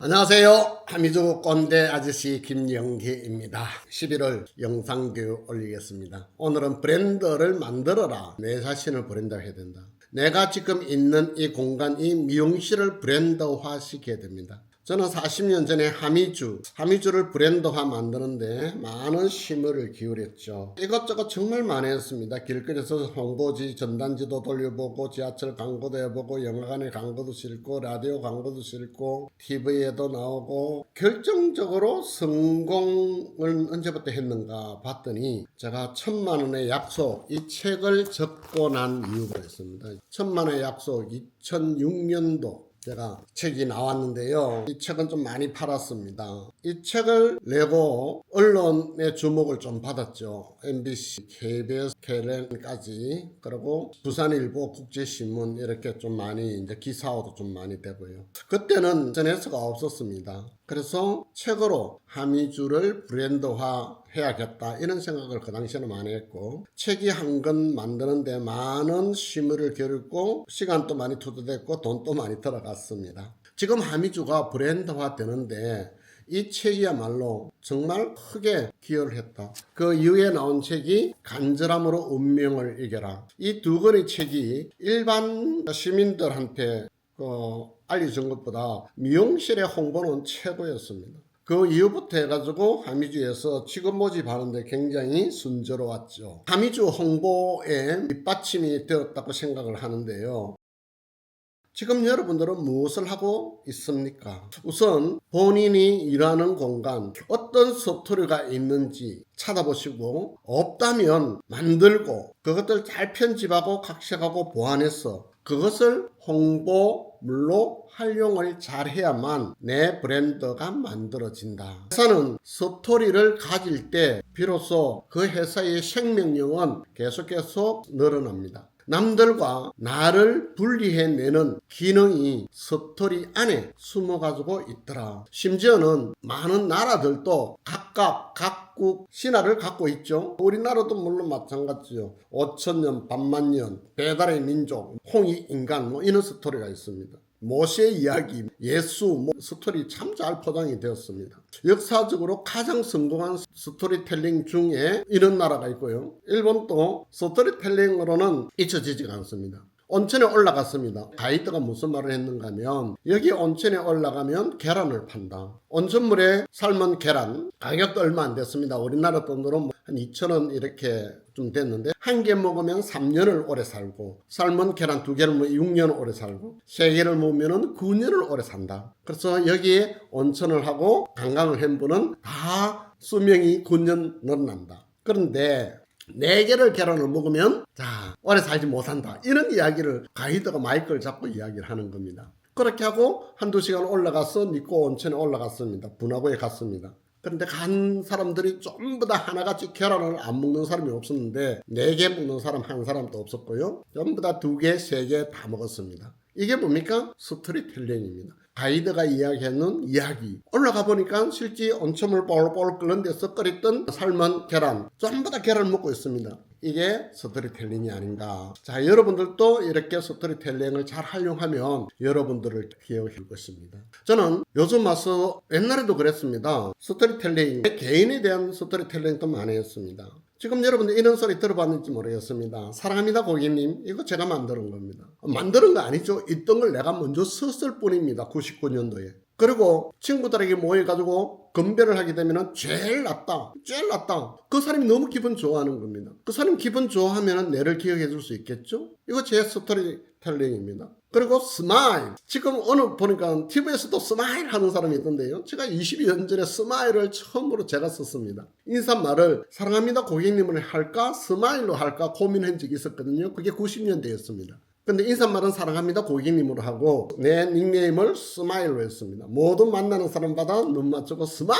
안녕하세요. 하미주 꼰대 아저씨 김영기입니다. 11월 영상교육 올리겠습니다. 오늘은 브랜드를 만들어라. 내 자신을 브랜드화해야 된다. 내가 지금 있는 이 공간, 이 미용실을 브랜드화 시켜야 됩니다. 저는 40년 전에 하미주를 브랜드화 만드는데 많은 심혈을 기울였죠. 이것저것 정말 많이 했습니다. 길거리에서 홍보지, 전단지도 돌려보고, 지하철 광고도 해보고, 영화관에 광고도 실고, 라디오 광고도 실고, TV에도 나오고, 결정적으로 성공을 언제부터 했는가 봤더니 제가 1,000만 원의 약속, 이 책을 적고 난 이유가 있습니다. 1,000만 원의 약속 2006년도 제가 책이 나왔는데요. 이 책은 좀 많이 팔았습니다. 이 책을 내고 언론의 주목을 좀 받았죠. MBC, KBS, KLN까지, 그리고 부산일보, 국제신문 이렇게 좀 많이 이제 기사화도 좀 많이 되고요. 그때는 인터넷가 없었습니다. 그래서 책으로 하미주를 브랜드화 해야겠다 이런 생각을 그 당시에는 많이 했고, 책이 한 권 만드는데 많은 심혈을 기울였고 시간도 많이 투자됐고 돈도 많이 들어갔습니다. 지금 하미주가 브랜드화 되는데 이 책이야말로 정말 크게 기여를 했다. 그 이후에 나온 책이 간절함으로 운명을 이겨라. 이 두 권의 책이 일반 시민들한테 알려준 것보다 미용실의 홍보는 최고였습니다. 그 이후부터 해가지고 하미주에서 직원 모집하는데 굉장히 순조로웠죠. 하미주 홍보에 밑받침이 되었다고 생각을 하는데요. 지금 여러분들은 무엇을 하고 있습니까? 우선 본인이 일하는 공간, 어떤 스토리가 있는지 찾아보시고, 없다면 만들고 그것들 잘 편집하고 각색하고 보완해서 그것을 홍보물로 활용을 잘 해야만 내 브랜드가 만들어진다. 회사는 스토리를 가질 때 비로소 그 회사의 생명력은 계속 늘어납니다. 남들과 나를 분리해내는 기능이 스토리 안에 숨어가지고 있더라. 심지어는 많은 나라들도 각국 신화를 갖고 있죠. 우리나라도 물론 마찬가지죠. 5천년, 반만년, 배달의 민족, 홍익인간 이런 스토리가 있습니다. 모세의 이야기, 예수 스토리 참 잘 포장이 되었습니다. 역사적으로 가장 성공한 스토리텔링 중에 이런 나라가 있고요. 일본도 스토리텔링으로는 잊혀지지가 않습니다. 온천에 올라갔습니다. 가이드가 무슨 말을 했는가 하면, 여기 온천에 올라가면 계란을 판다. 온천물에 삶은 계란, 가격도 얼마 안 됐습니다. 우리나라 돈으로 한 2,000원 이렇게 좀 됐는데, 한 개 먹으면 3년을 오래 살고, 삶은 계란 2개를 먹으면 6년 오래 살고, 3개를 먹으면 9년을 오래 산다. 그래서 여기에 온천을 하고 관광을 한 분은 다 수명이 9년 늘어난다. 그런데 4개를 계란을 먹으면 오래 살지 못한다. 이런 이야기를 가이드가 마이크를 잡고 이야기를 하는 겁니다. 그렇게 하고 한두 시간 올라가서 니꼬 온천에 올라갔습니다. 분화구에 갔습니다. 그런데 간 사람들이 전부 다 하나같이 계란을 안 먹는 사람이 없었는데 4개 먹는 사람 한 사람도 없었고요. 전부 다 2개, 3개 다 먹었습니다. 이게 뭡니까? 스토리텔링입니다. 가이드가 이야기하는 이야기. 올라가 보니까 실제 온천물 볼볼 끓는 데서 끓였던 삶은 계란, 전부 다 계란을 먹고 있습니다. 이게 스토리텔링이 아닌가. 자, 여러분들도 이렇게 스토리텔링을 잘 활용하면 여러분들을 기억할 것입니다. 저는 요즘 와서 옛날에도 그랬습니다. 스토리텔링, 개인에 대한 스토리텔링도 많이 했습니다. 지금 여러분들 이런 소리 들어봤는지 모르겠습니다. 사랑합니다 고객님, 이거 제가 만드는 겁니다. 만드는 거 아니죠. 있던 걸 내가 먼저 썼을 뿐입니다. 99년도에. 그리고 친구들에게 모여가지고 건배를 하게 되면 제일 낫다. 그 사람이 너무 기분 좋아하는 겁니다. 그 사람이 기분 좋아하면 내를 기억해 줄 수 있겠죠. 이거 제 스토리텔링입니다. 그리고 스마일. 지금 오늘 보니까 TV에서도 스마일 하는 사람이 있던데요. 제가 22년 전에 스마일을 처음으로 제가 썼습니다. 인사말을 사랑합니다 고객님을 할까 스마일로 할까 고민한 적이 있었거든요. 그게 90년대였습니다. 근데 인사말은 사랑합니다 고객님으로 하고 내 닉네임을 스마일로 했습니다. 모든 만나는 사람마다 눈 맞추고 스마일.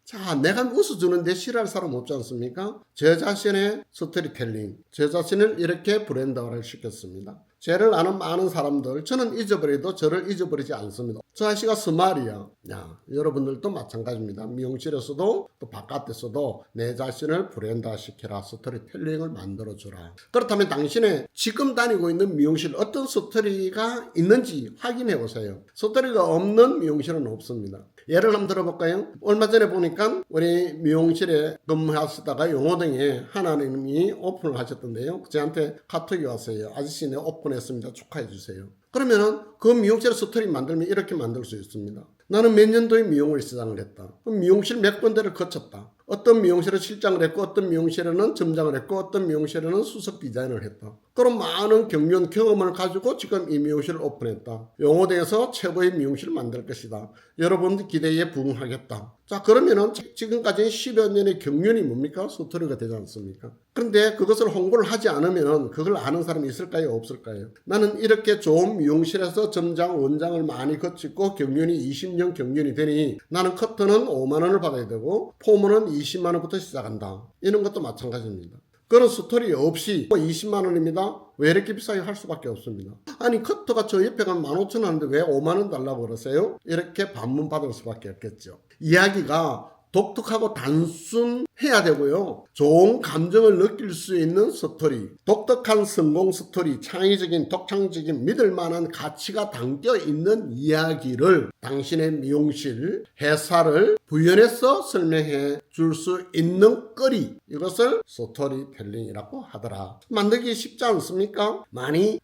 자, 내가 웃어주는데 싫어할 사람 없지 않습니까? 제 자신의 스토리텔링, 제 자신을 이렇게 브랜드화를 시켰습니다. 죄를 아는 많은 사람들, 저는 잊어버려도 저를 잊어버리지 않습니다. 저 아저씨가 스마일이야. 야, 여러분들도 마찬가지입니다. 미용실에서도 또 바깥에서도 내 자신을 브랜드화시켜라. 스토리텔링을 만들어주라. 그렇다면 당신의 지금 다니고 있는 미용실 어떤 스토리가 있는지 확인해 보세요. 스토리가 없는 미용실은 없습니다. 예를 한번 들어볼까요? 얼마 전에 보니까 우리 미용실에 근무하시다가 용호동에 하나님이 오픈을 하셨던데요. 저한테 카톡이 왔어요. 아저씨 내 오픈했습니다. 축하해 주세요. 그러면은 그 미용실 스토리 만들면 이렇게 만들 수 있습니다. 나는 몇 년도에 미용을 시작을 했다. 미용실 몇 군데를 거쳤다. 어떤 미용실에 실장을 했고 어떤 미용실에는 점장을 했고 어떤 미용실에는 수석 디자인을 했다. 그런 많은 경륜 경험을 가지고 지금 이 미용실을 오픈했다. 용호동에서 최고의 미용실을 만들 것이다. 여러분들 기대에 부응하겠다. 자, 그러면은 지금까지 10여 년의 경륜이 뭡니까? 스토리가 되지 않습니까? 그런데 그것을 홍보를 하지 않으면 그걸 아는 사람이 있을까요? 없을까요? 나는 이렇게 좋은 미용실에서 점장, 원장을 많이 거치고 경륜이 20년 경륜이 되니 나는 커트는 5만 원을 받아야 되고 폼은 20만 원부터 시작한다. 이런 것도 마찬가지입니다. 그런 스토리 없이 20만 원입니다. 왜 이렇게 비싸게 할 수밖에 없습니다. 아니 커트가 저 옆에 가면 15,000원 하는데 왜 5만 원 달라고 그러세요? 이렇게 반문받을 수밖에 없겠죠. 이야기가 독특하고 단순해야 되고요. 좋은 감정을 느낄 수 있는 스토리, 독특한 성공 스토리, 창의적인 독창적인 믿을 만한 가치가 담겨 있는 이야기를 당신의 미용실, 회사를 부연해서 설명해 줄 수 있는 거리, 이것을 스토리텔링이라고 하더라. 만들기 쉽지 않습니까? 많이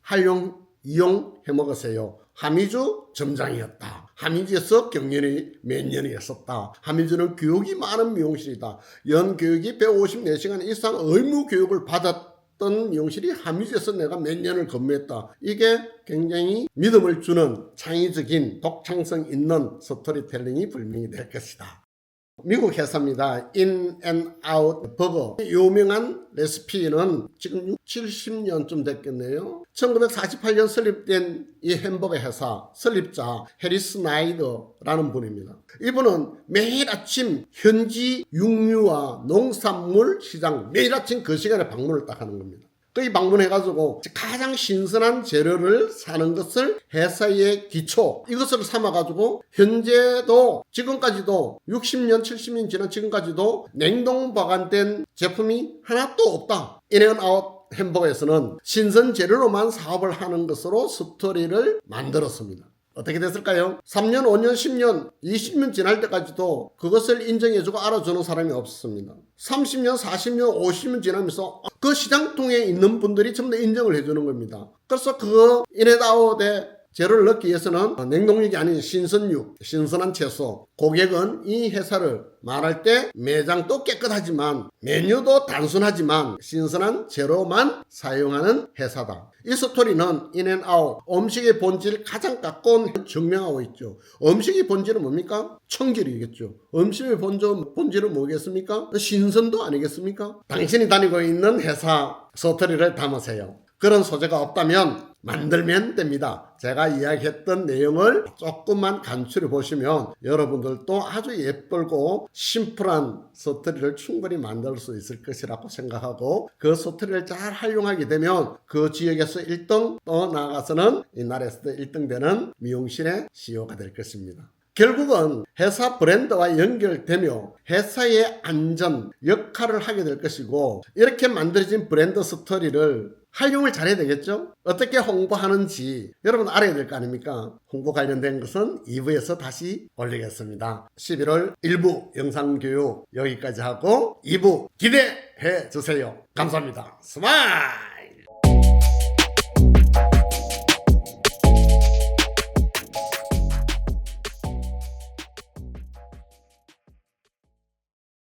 이용해 먹으세요. 하미주 점장이었다. 하미주에서 경연이 몇 년이었었다. 하미주는 교육이 많은 미용실이다. 연교육이 154시간 이상 의무 교육을 받았던 미용실이 하미주에서 내가 몇 년을 근무했다. 이게 굉장히 믿음을 주는 창의적인 독창성 있는 스토리텔링이 분명히 될 것이다. 미국 회사입니다. 인앤아웃 버거. 유명한 레시피는 지금 70년쯤 됐겠네요. 1948년 설립된 이 햄버거 회사 설립자 해리스 나이더라는 분입니다. 이분은 매일 아침 현지 육류와 농산물 시장 매일 아침 그 시간에 방문을 딱 하는 겁니다. 거기 방문해가지고 가장 신선한 재료를 사는 것을 회사의 기초, 이것을 삼아가지고 현재도 지금까지도 60년 70년 지난 지금까지도 냉동 보관된 제품이 하나도 없다. 인앤아웃 햄버거에서는 신선 재료로만 사업을 하는 것으로 스토리를 만들었습니다. 어떻게 됐을까요? 3년, 5년, 10년, 20년 지날 때까지도 그것을 인정해주고 알아주는 사람이 없었습니다. 30년, 40년, 50년 지나면서 그 시장통에 있는 분들이 전부 다 인정을 해주는 겁니다. 그래서 그 인앤아웃의 재료를 넣기 위해서는 냉동육이 아닌 신선육, 신선한 채소. 고객은 이 회사를 말할 때 매장도 깨끗하지만 메뉴도 단순하지만 신선한 재료만 사용하는 회사다. 이 스토리는 인앤아웃 음식의 본질 가장 가까운 증명하고 있죠. 음식의 본질은 뭡니까? 청결이겠죠. 음식의 본질은 뭐겠습니까? 신선도 아니겠습니까? 당신이 다니고 있는 회사 스토리를 담으세요. 그런 소재가 없다면 만들면 됩니다. 제가 이야기했던 내용을 조금만 간추려 보시면 여러분들도 아주 예쁘고 심플한 스토리를 충분히 만들 수 있을 것이라고 생각하고 그 스토리를 잘 활용하게 되면 그 지역에서 1등 또 나아가서는 이 나라에서도 1등 되는 미용실의 CEO가 될 것입니다. 결국은 회사 브랜드와 연결되며 회사의 안전 역할을 하게 될 것이고 이렇게 만들어진 브랜드 스토리를 활용을 잘해야 되겠죠? 어떻게 홍보하는지 여러분 알아야 될 거 아닙니까? 홍보 관련된 것은 2부에서 다시 올리겠습니다. 11월 1부 영상교육 여기까지 하고 2부 기대해 주세요. 감사합니다. 스마일!